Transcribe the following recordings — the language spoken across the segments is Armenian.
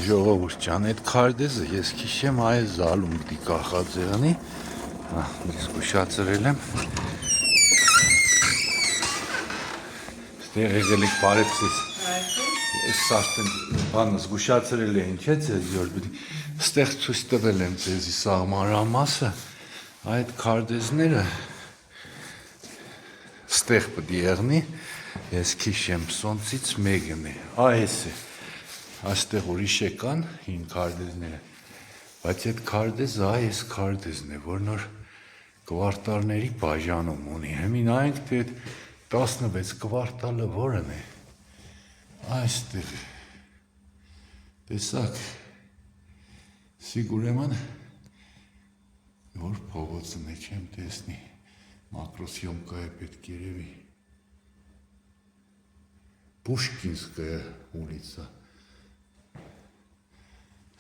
ժողովուրդ ջան, այդ քարտեզը ես քիշեմ այս զալում պիտի կախած եղնի։ Ես զգուշացրել եմ։ Ստեղ եղել եք բարեցես։ Ես արդեն բանը զգուշացրել եմ, չէ՞, ձեզ որ պիտի։ Ստեղ ցույց տվել եմ ձեզի սահմանամասը, այդ քարտեզները ստեղ պիտի եղնի, ես քիշեմ սոնցից մեկն է, այս է։ Այստեղ ուրիշ կան հին քարտեզները, բայց այդ քարտեզը այս քարտեզն է, որ նոր կվարտալների բաժանում ունի։ Հիմա նայենք թե 16 կվարտալը որն է։ Այստեղ տեսակ սիգուրեման որ փողոցն է չեմ տեսնի մակրոսյոմկա է պետք երևի Пушкинская улица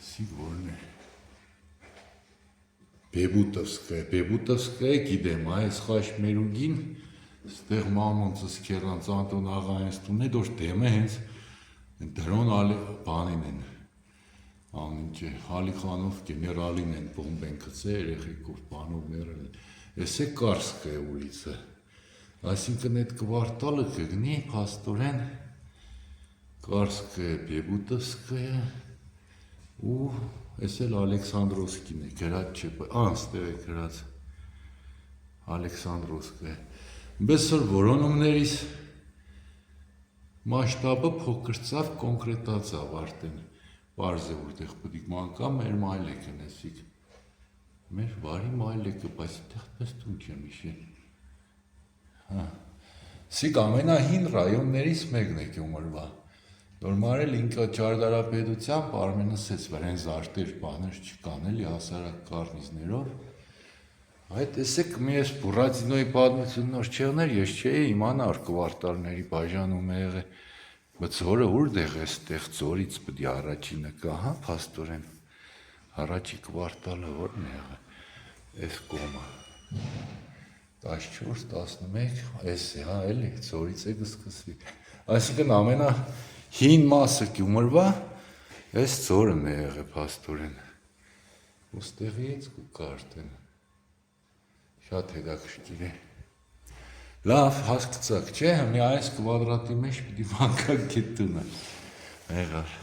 Սիգորն է Բեբուտովսկая գիտեմ այս խաշմերուգին ստեղ մամոնցս քերանց Անտոն աղայից տունն է դոր դեմը հենց դրոն բանին են անինչե Հալիխանով գեներալին են բոմբ են գցել երեխեքով բանով մերել են ես է Կարսկая улица այսինքն այդ կվարտալը կգնի փաստորեն Կարսկая Բեբուտովսկая ու ես էլ Ալեքսանդրովսկին է գրած չէ ստեղ է գրած Ալեքսանդրովսկая բեսր որոնումներից մասշտաբը փոքրցավ կոնկրետացավ արդեն պարզ է որտեղ պետք է մանկա մեր մայլեկը նեսիկ մեր վարի մայլեկը բայց այդպես տուն չեմ հիշել սիկ ամենահին ռայոններից մեկն է Գյումրվա նորմալ ինքը ճարտարապետությամբ Արմենս էս վրան զարտեր բաներ չկան էլի հասարակ կարնիզներով այդ տեսեք մի էս բուրադինոյի պատմությունն որ չեղներ ես չէի իմանար կվարտալների բաժանում է եղել բայց որը որտեղ է ստեղ ծորից պետք է առաջինը կա հա փաստորեն առաջի կվարտալը որն է եղել այս կոմը 14 11 էս է հա էլի ծորից է կսկսվի այսինքն ամենա հին մասը Գյումրվա այս ծորն է եղել փաստորեն ու ստեղից կա արդեն շատ հետաքրքիր է լավ հասկացաք չէ՞ մի այս կվադրատի մեջ պիտի վանկակ գետունը եղար